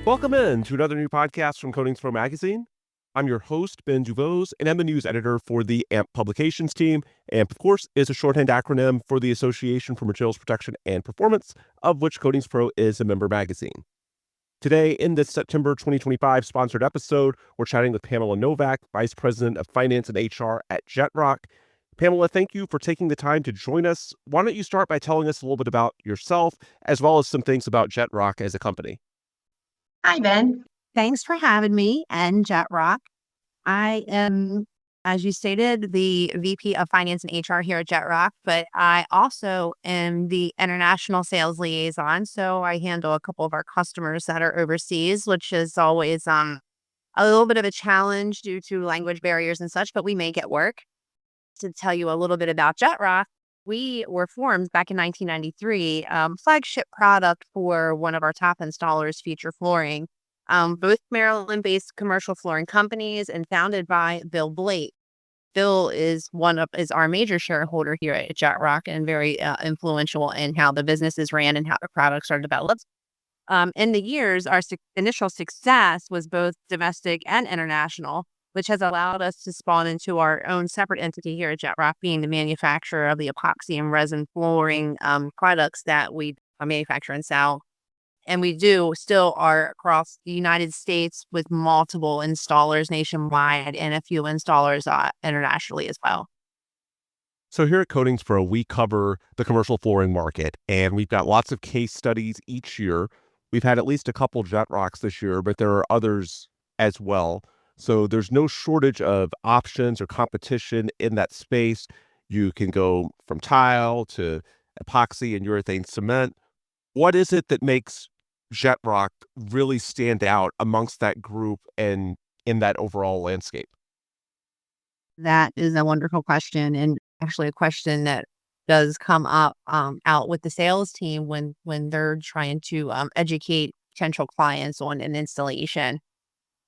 Welcome in to another new podcast from Coatings Pro Magazine. I'm your host, Ben Duvos, and I'm the news editor for the AMP Publications team. AMP, of course, is a shorthand acronym for the Association for Materials Protection and Performance, of which Coatings Pro is a member magazine. Today, in this September 2025 sponsored episode, we're chatting with Pamela Novak, Vice President of Finance and HR at JetRock. Pamela, thank you for taking the time to join us. Why don't you start by telling us a little bit about yourself, as well as some things about JetRock as a company? Hi, Ben. Thanks for having me and JetRock. I am, as you stated, the VP of Finance and HR here at JetRock, but I also am the international sales liaison. So I handle a couple of our customers that are overseas, which is always a little bit of a challenge due to language barriers and such, but we make it work. To tell you a little bit about JetRock, we were formed back in 1993, flagship product for one of our top installers, Future Flooring, both Maryland-based commercial flooring companies and founded by Bill Blake. Bill is our major shareholder here at JetRock and very influential in how the business is ran and how the products are developed. In the years, our initial success was both domestic and international, which has allowed us to spawn into our own separate entity here at JetRock, being the manufacturer of the epoxy and resin flooring products that we manufacture and sell. And we still are across the United States with multiple installers nationwide and a few installers internationally as well. So here at Coatings Pro, we cover the commercial flooring market, and we've got lots of case studies each year. We've had at least a couple JetRocks this year, but there are others as well. So there's no shortage of options or competition in that space. You can go from tile to epoxy and urethane cement. What is it that makes JetRock really stand out amongst that group and in that overall landscape? That is a wonderful question, and actually a question that does come up out with the sales team when they're trying to educate potential clients on an installation.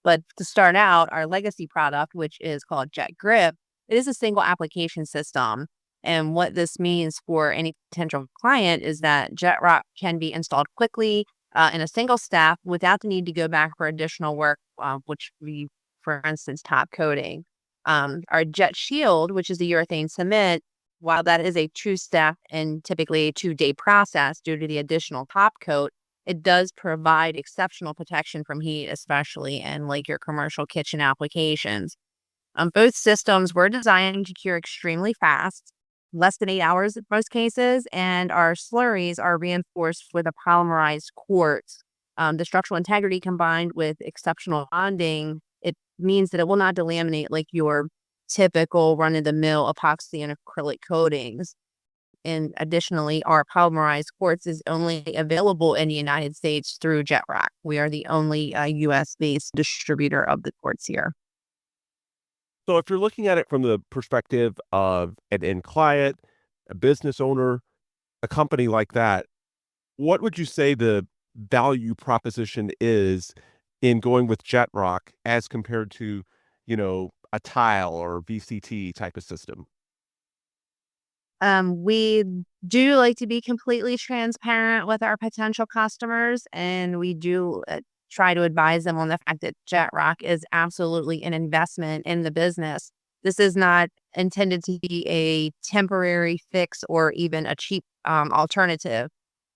But to start out, our legacy product, which is called Jet Grip, it is a single application system. And what this means for any potential client is that JetRock can be installed quickly in a single step without the need to go back for additional work, which we, for instance, top coating. Our Jet Shield, which is the urethane cement, while that is a two-step and typically a 2-day process due to the additional top coat, it does provide exceptional protection from heat, especially in like your commercial kitchen applications. Both systems were designed to cure extremely fast, less than 8 hours in most cases, and our slurries are reinforced with a polymerized quartz. The structural integrity combined with exceptional bonding, it means that it will not delaminate like your typical run-of-the-mill epoxy and acrylic coatings. And additionally, our polymerized quartz is only available in the United States through JetRock. We are the only U.S.-based distributor of the quartz here. So if you're looking at it from the perspective of an end client, a business owner, a company like that, what would you say the value proposition is in going with JetRock as compared to, a tile or VCT type of system? We do like to be completely transparent with our potential customers, and we do try to advise them on the fact that JetRock is absolutely an investment in the business. This is not intended to be a temporary fix or even a cheap alternative.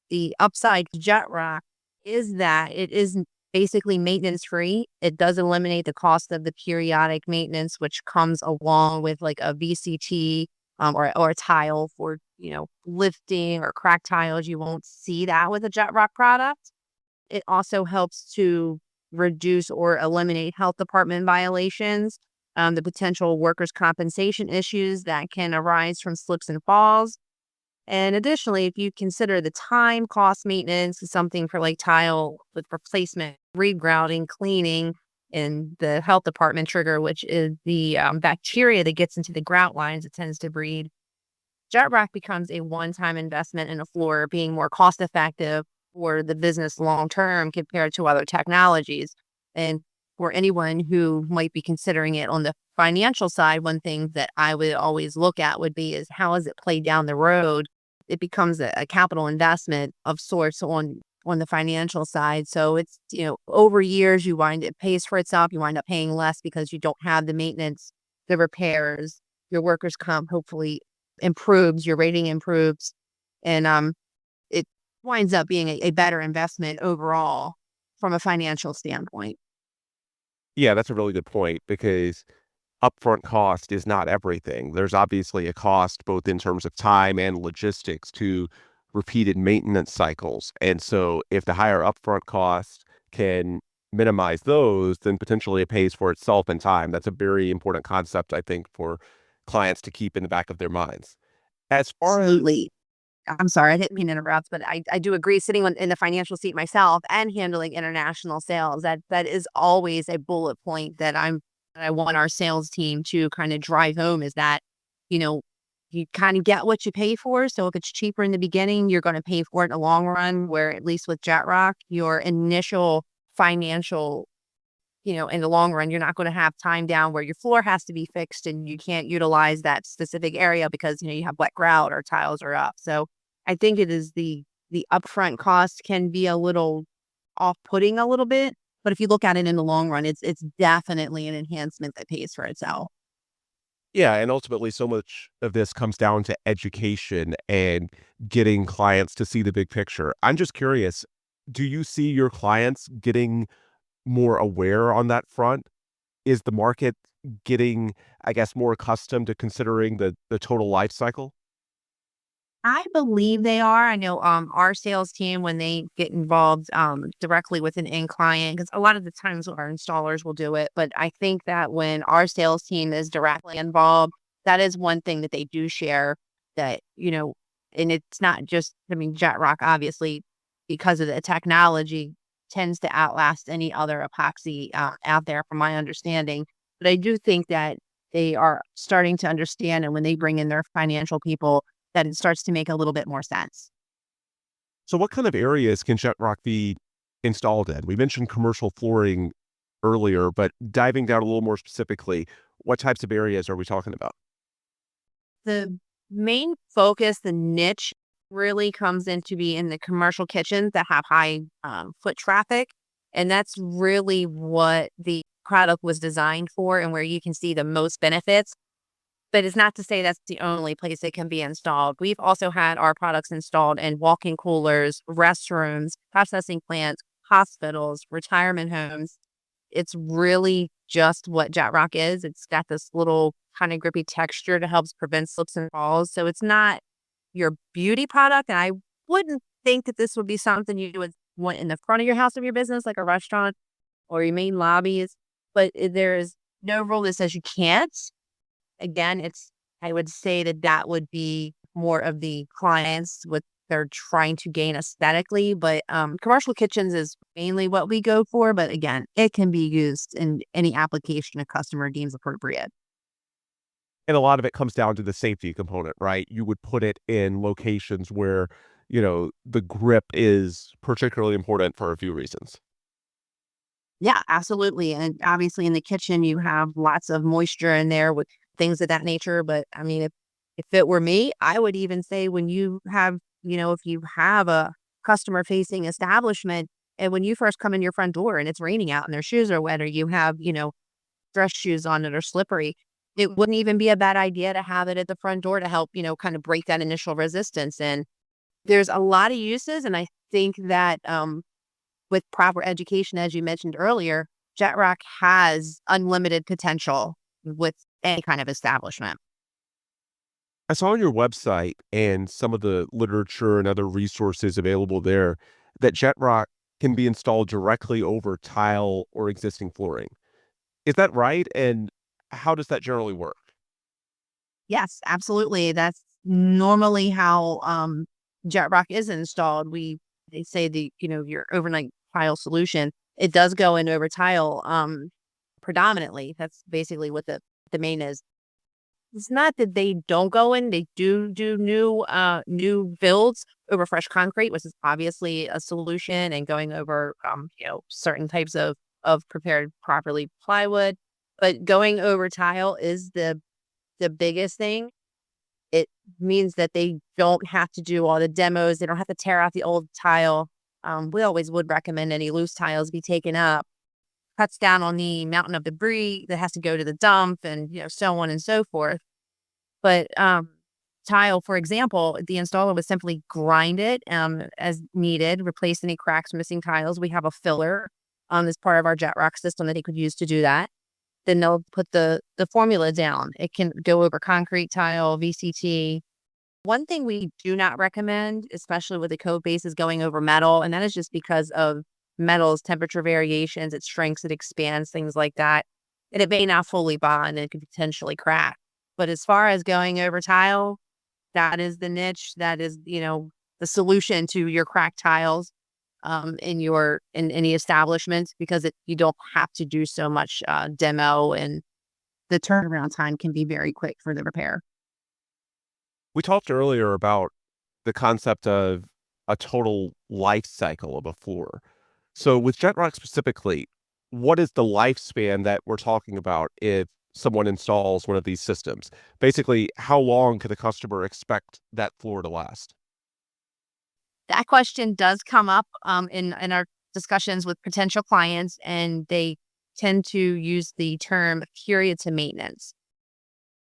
The upside to JetRock is that it is basically maintenance free. It does eliminate the cost of the periodic maintenance, which comes along with like a VCT or a tile for, lifting or crack tiles. You won't see that with a JetRock product. It also helps to reduce or eliminate health department violations, the potential workers' compensation issues that can arise from slips and falls. And additionally, if you consider the time, cost, maintenance, something for like tile with replacement, regrouting, cleaning, and the health department trigger, which is the bacteria that gets into the grout lines, it tends to breed. JetRock becomes a one-time investment in a floor, being more cost-effective for the business long-term compared to other technologies. And for anyone who might be considering it on the financial side, one thing that I would always look at would be is how does it play down the road? It becomes a capital investment of sorts on on the financial side. So it's, over years, it pays for itself. You wind up paying less because you don't have the maintenance, the repairs, your workers' comp hopefully improves, your rating improves. And it winds up being a better investment overall from a financial standpoint. Yeah, that's a really good point because upfront cost is not everything. There's obviously a cost both in terms of time and logistics to repeated maintenance cycles. And so if the higher upfront cost can minimize those, then potentially it pays for itself in time. That's a very important concept, I think, for clients to keep in the back of their minds. As far as Absolutely. I'm sorry, I didn't mean to interrupt, but I do agree sitting in the financial seat myself and handling international sales, that is always a bullet point that I want our sales team to kind of drive home is that, you know, you kind of get what you pay for. So if it's cheaper in the beginning, you're going to pay for it in the long run, where at least with JetRock, your initial financial, in the long run, you're not going to have time down where your floor has to be fixed and you can't utilize that specific area because, you have wet grout or tiles are up. So I think it is the upfront cost can be a little off-putting a little bit, but if you look at it in the long run, it's definitely an enhancement that pays for itself. Yeah, and ultimately, so much of this comes down to education and getting clients to see the big picture. I'm just curious, do you see your clients getting more aware on that front? Is the market getting, I guess, more accustomed to considering the total life cycle? I believe they are. I know our sales team, when they get involved directly with an end client, because a lot of the times our installers will do it, but I think that when our sales team is directly involved, that is one thing that they do share that, and it's not just, I mean, JetRock obviously, because of the technology, tends to outlast any other epoxy out there, from my understanding. But I do think that they are starting to understand, and when they bring in their financial people, that it starts to make a little bit more sense. So what kind of areas can JetRock be installed in? We mentioned commercial flooring earlier, but diving down a little more specifically, what types of areas are we talking about? The main focus, the niche, really comes into be in the commercial kitchens that have high foot traffic. And that's really what the product was designed for and where you can see the most benefits. But it's not to say that's the only place it can be installed. We've also had our products installed in walk-in coolers, restrooms, processing plants, hospitals, retirement homes. It's really just what JetRock is. It's got this little kind of grippy texture that helps prevent slips and falls. So it's not your beauty product. And I wouldn't think that this would be something you would want in the front of your house of your business, like a restaurant or your main lobbies. But there is no rule that says you can't. Again, I would say that that would be more of the clients, what they're trying to gain aesthetically, but commercial kitchens is mainly what we go for. But again, it can be used in any application a customer deems appropriate. And a lot of it comes down to the safety component, right? You would put it in locations where, the grip is particularly important for a few reasons. Yeah, absolutely. And obviously in the kitchen, you have lots of moisture in there with things of that nature. But I mean, if it were me, I would even say when you have, if you have a customer facing establishment and when you first come in your front door and it's raining out and their shoes are wet or you have, dress shoes on that are slippery, it wouldn't even be a bad idea to have it at the front door to help, kind of break that initial resistance. And there's a lot of uses. And I think that with proper education, as you mentioned earlier, JetRock has unlimited potential with any kind of establishment. I saw on your website and some of the literature and other resources available there that JetRock can be installed directly over tile or existing flooring. Is that right? And how does that generally work? Yes, absolutely. That's normally how JetRock is installed. They say your overnight tile solution, it does go in over tile predominantly. That's basically what the main is. It's not that they don't go in, they do new builds over fresh concrete, which is obviously a solution, and going over, certain types of prepared properly plywood. But going over tile is the biggest thing. It means that they don't have to do all the demos, they don't have to tear out the old tile. We always would recommend any loose tiles be taken up, cuts down on the mountain of debris that has to go to the dump and, so on and so forth. But tile, for example, the installer would simply grind it as needed, replace any cracks, missing tiles. We have a filler as part of our JetRock system that he could use to do that. Then they'll put the formula down. It can go over concrete tile, VCT. One thing we do not recommend, especially with the code base, is going over metal, and that is just because of metal's temperature variations, its shrinks, it expands, things like that. And it may not fully bond and it could potentially crack. But as far as going over tile, that is the niche. That is, the solution to your cracked tiles in any establishment, because you don't have to do so much demo, and the turnaround time can be very quick for the repair. We talked earlier about the concept of a total life cycle of a floor. So with JetRock specifically, what is the lifespan that we're talking about if someone installs one of these systems? Basically, how long can the customer expect that floor to last? That question does come up in our discussions with potential clients, and they tend to use the term period to maintenance.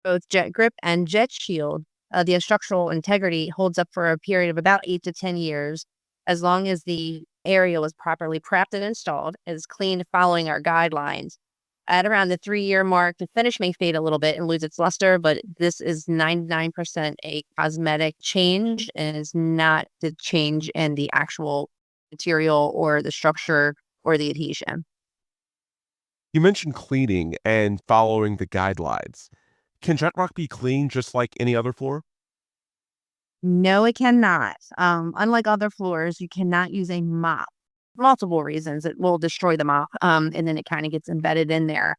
Both Jet Grip and Jet Shield, the structural integrity holds up for a period of about 8 to 10 years, as long as the area was properly prepped and installed, is cleaned following our guidelines. At around the 3-year mark, the finish may fade a little bit and lose its luster, but this is 99% a cosmetic change and is not the change in the actual material or the structure or the adhesion. You mentioned cleaning and following the guidelines. Can JetRock be cleaned just like any other floor? No, it cannot. Unlike other floors, you cannot use a mop. Multiple reasons. It will destroy the mop, and then it kind of gets embedded in there.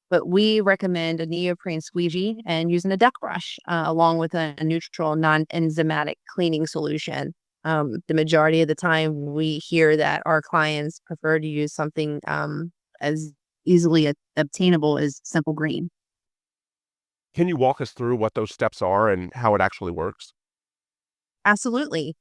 But we recommend a neoprene squeegee and using a duck brush along with a neutral non-enzymatic cleaning solution. The majority of the time, we hear that our clients prefer to use something as easily obtainable as simple green. Can you walk us through what those steps are and how it actually works? Absolutely.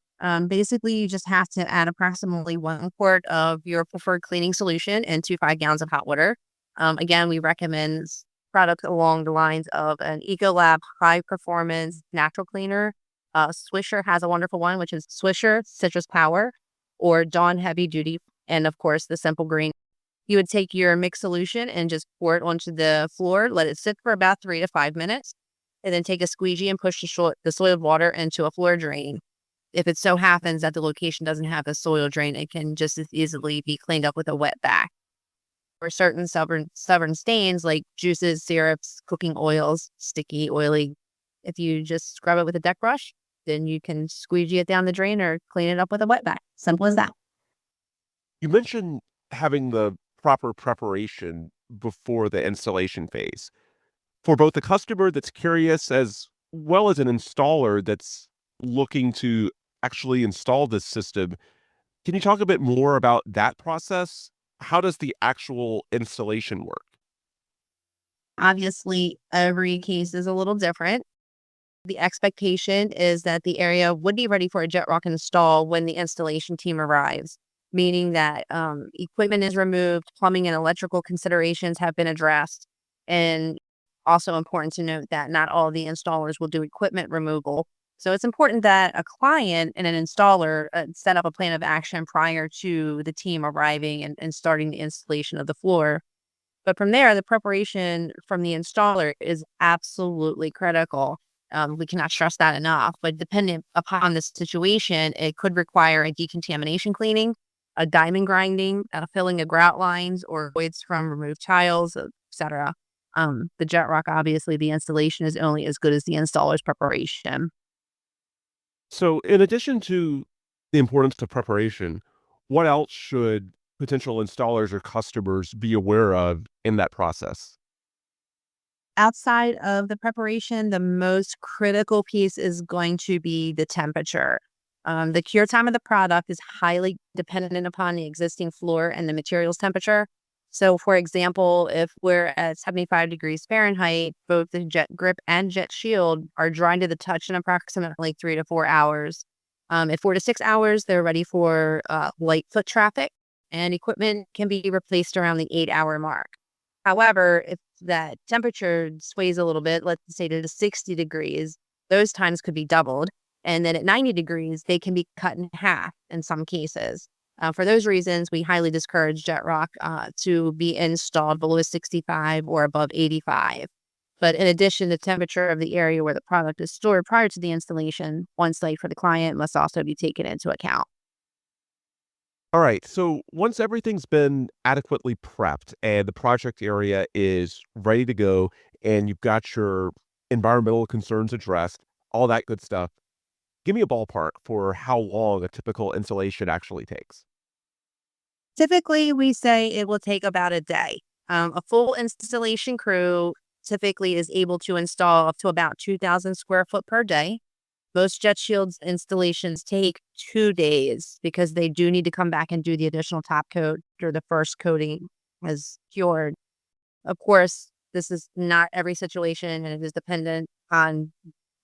Basically, you just have to add approximately 1 quart of your preferred cleaning solution into 5 gallons of hot water. Again, we recommend products along the lines of an Ecolab high performance natural cleaner. Swisher has a wonderful one, which is Swisher Citrus Power, or Dawn Heavy Duty, and of course the Simple Green. You would take your mixed solution and just pour it onto the floor, let it sit for about 3 to 5 minutes, and then take a squeegee and push the soiled water into a floor drain. If it so happens that the location doesn't have a soil drain, it can just as easily be cleaned up with a wet back. For certain stubborn stains like juices, syrups, cooking oils, sticky, oily, if you just scrub it with a deck brush, then you can squeegee it down the drain or clean it up with a wet back. Simple as that. You mentioned having the proper preparation before the installation phase. For both the customer that's curious as well as an installer that's looking to actually install this system, can you talk a bit more about that process? How does the actual installation work? Obviously, every case is a little different. The expectation is that the area would be ready for a JetRock install when the installation team arrives, meaning that equipment is removed, plumbing and electrical considerations have been addressed. And also important to note that not all the installers will do equipment removal. So it's important that a client and an installer set up a plan of action prior to the team arriving and starting the installation of the floor. But from there, the preparation from the installer is absolutely critical. We cannot stress that enough. But depending upon the situation, it could require a decontamination cleaning, a diamond grinding, filling of grout lines or voids from removed tiles, etc. The JetRock, obviously, the installation is only as good as the installer's preparation. So, in addition to the importance of preparation, what else should potential installers or customers be aware of in that process? Outside of the preparation, the most critical piece is going to be the temperature. The cure time of the product is highly dependent upon the existing floor and the materials temperature. So, for example, if we're at 75 degrees Fahrenheit, both the Jet Grip and Jet Shield are dry to the touch in approximately 3 to 4 hours. At 4 to 6 hours, they're ready for light foot traffic, and equipment can be replaced around the 8 hour mark. However, if that temperature sways a little bit, let's say to 60 degrees, those times could be doubled. And then at 90 degrees, they can be cut in half in some cases. For those reasons, we highly discourage JetRock to be installed below 65 or above 85. But in addition, the temperature of the area where the product is stored prior to the installation on site for the client must also be taken into account. All right. So once everything's been adequately prepped and the project area is ready to go and you've got your environmental concerns addressed, all that good stuff, give me a ballpark for how long a typical installation actually takes. Typically, we say it will take about a day. A full installation crew typically is able to install up to about 2,000 square foot per day. Most Jet Shields installations take 2 days because they do need to come back and do the additional top coat after the first coating has cured. Of course, this is not every situation, and it is dependent on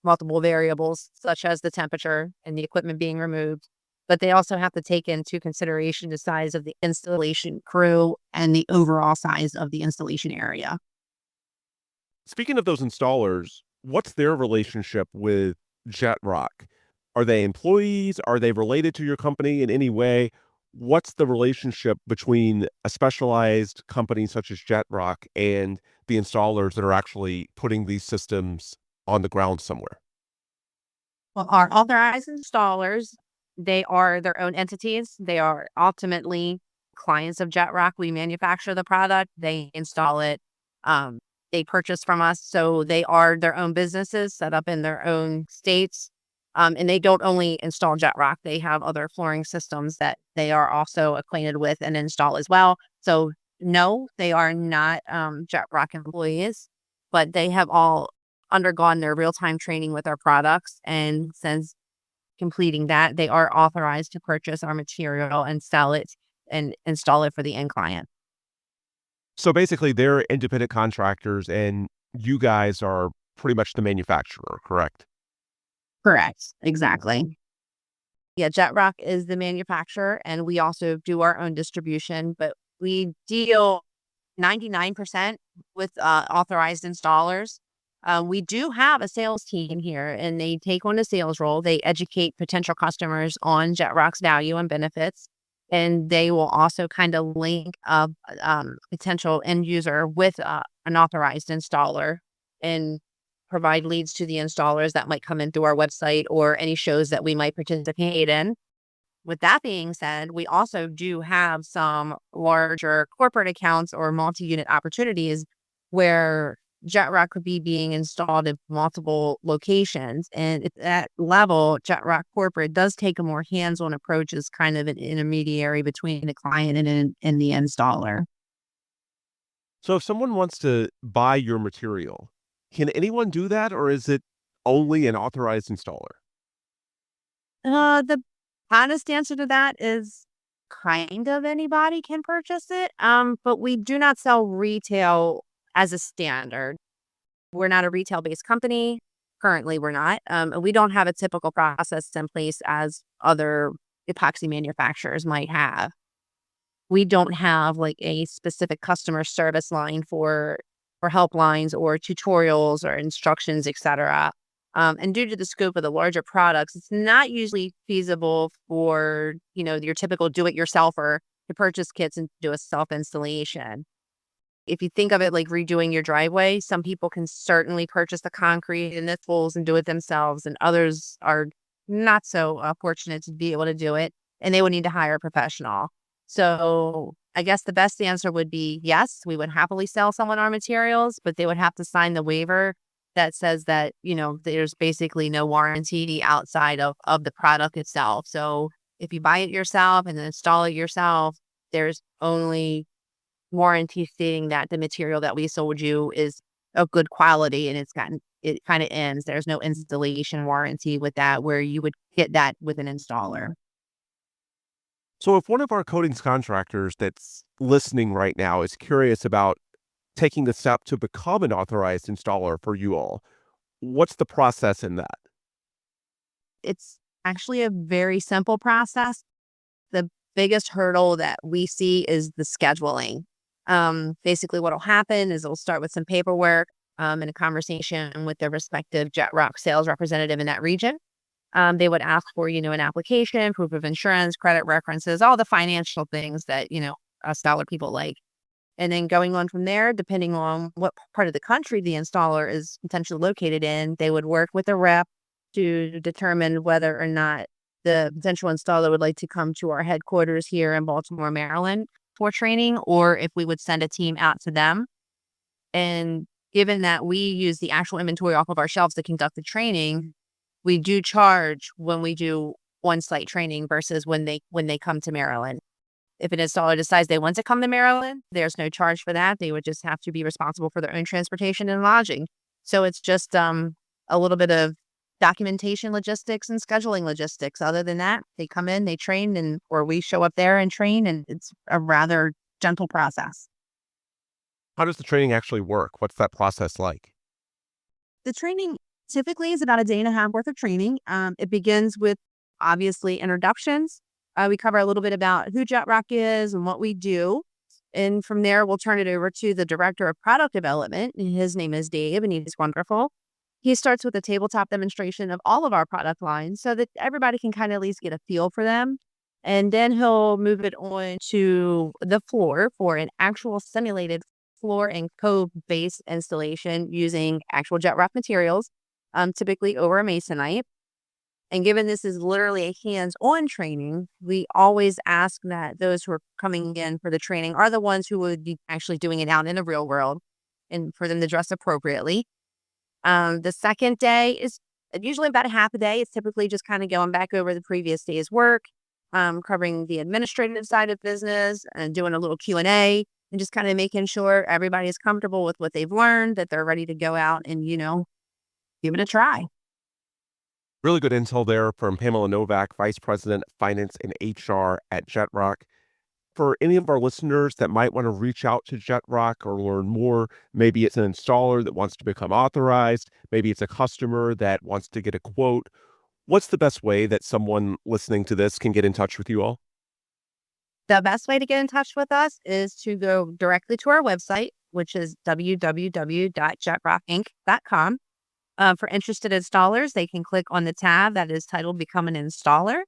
multiple variables, such as the temperature and the equipment being removed. But they also have to take into consideration the size of the installation crew and the overall size of the installation area. Speaking of those installers, what's their relationship with JetRock? Are they employees? Are they related to your company in any way? What's the relationship between a specialized company such as JetRock and the installers that are actually putting these systems on the ground somewhere? Well, our authorized installers, they are their own entities. They are ultimately clients of JetRock. We manufacture the product, they install it, um, they purchase from us. So they are their own businesses set up in their own states. And they don't only install JetRock, they have other flooring systems that they are also acquainted with and install as well. So, no, they are not JetRock employees, but they have all undergone their real time training with our products. And since completing that, they are authorized to purchase our material and sell it and install it for the end client. So basically, they're independent contractors and you guys are pretty much the manufacturer, correct? Correct. Exactly. Yeah, JetRock is the manufacturer, and we also do our own distribution, but we deal 99% with authorized installers. We do have a sales team here, and they take on a sales role. They educate potential customers on JetRock's value and benefits, and they will also kind of link a potential end user with an authorized installer and provide leads to the installers that might come in through our website or any shows that we might participate in. With that being said, we also do have some larger corporate accounts or multi-unit opportunities where JetRock could be being installed in multiple locations. And at that level, JetRock Corporate does take a more hands-on approach as kind of an intermediary between the client and the installer. So if someone wants to buy your material, can anyone do that or is it only an authorized installer? The honest answer to that is kind of anybody can purchase it. But we do not sell retail as a standard. We're not a retail-based company. Currently, we're not. And we don't have a typical process in place as other epoxy manufacturers might have. We don't have like a specific customer service line for helplines or tutorials or instructions, etc. And due to the scope of the larger products, it's not usually feasible for your typical do-it-yourselfer to purchase kits and do a self installation. If you think of it like redoing your driveway, some people can certainly purchase the concrete and the tools and do it themselves, and others are not so fortunate to be able to do it, and they would need to hire a professional. So I guess the best answer would be yes, we would happily sell someone our materials, but they would have to sign the waiver that says that, there's basically no warranty outside of the product itself. So if you buy it yourself and then install it yourself, there's only warranty stating that the material that we sold you is of good quality and it kind of ends. There's no installation warranty with that where you would get that with an installer. So if one of our coatings contractors that's listening right now is curious about taking the step to become an authorized installer for you all, what's the process in that? It's actually a very simple process. The biggest hurdle that we see is the scheduling. Basically, what will happen is it'll start with some paperwork and a conversation with their respective JetRock sales representative in that region. They would ask for, an application, proof of insurance, credit references, all the financial things that, us dollar people like. And then going on from there, depending on what part of the country the installer is potentially located in, they would work with a rep to determine whether or not the potential installer would like to come to our headquarters here in Baltimore, Maryland for training, or if we would send a team out to them. And given that we use the actual inventory off of our shelves to conduct the training, we do charge when we do on-site training versus when they come to Maryland. If an installer decides they want to come to Maryland, there's no charge for that. They would just have to be responsible for their own transportation and lodging. So it's just a little bit of documentation logistics and scheduling logistics. Other than that, they come in, they train, or we show up there and train, and it's a rather gentle process. How does the training actually work? What's that process like? The training typically is about a day and a half worth of training. It begins with obviously introductions. We cover a little bit about who JetRock is and what we do. And from there, we'll turn it over to the director of product development. And his name is Dave, and he's wonderful. He starts with a tabletop demonstration of all of our product lines so that everybody can kind of at least get a feel for them. And then he'll move it on to the floor for an actual simulated floor and code-based installation using actual JetRock materials, typically over a masonite. And given this is literally a hands-on training, we always ask that those who are coming in for the training are the ones who would be actually doing it out in the real world, and for them to dress appropriately. The second day is usually about a half a day. It's typically just kind of going back over the previous day's work, covering the administrative side of business and doing a little Q&A and just kind of making sure everybody is comfortable with what they've learned, that they're ready to go out and, give it a try. Really good intel there from Pamela Novak, Vice President of Finance and HR at JetRock. For any of our listeners that might want to reach out to JetRock or learn more, maybe it's an installer that wants to become authorized, maybe it's a customer that wants to get a quote. What's the best way that someone listening to this can get in touch with you all? The best way to get in touch with us is to go directly to our website, which is www.jetrockinc.com. For interested installers, they can click on the tab that is titled Become an Installer.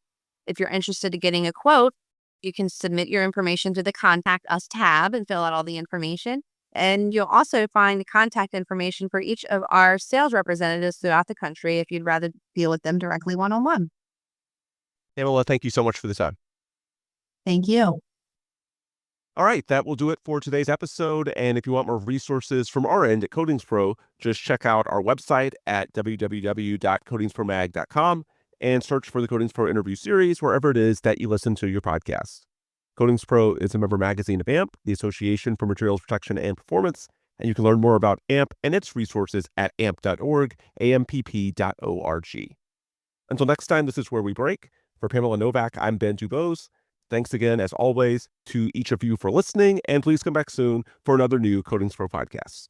If you're interested in getting a quote, you can submit your information to the Contact Us tab and fill out all the information. And you'll also find the contact information for each of our sales representatives throughout the country if you'd rather deal with them directly one-on-one. Pamela, thank you so much for the time. Thank you. All right, that will do it for today's episode. And if you want more resources from our end at Coatings Pro, just check out our website at www.coatingspromag.com and search for the Coatings Pro interview series wherever it is that you listen to your podcasts. Coatings Pro is a member magazine of AMP, the Association for Materials Protection and Performance, and you can learn more about AMP and its resources at amp.org, ampp.org. Until next time, this is Where We Break. For Pamela Novak, I'm Ben Dubose. Thanks again, as always, to each of you for listening, and please come back soon for another new Coatings Pro podcast.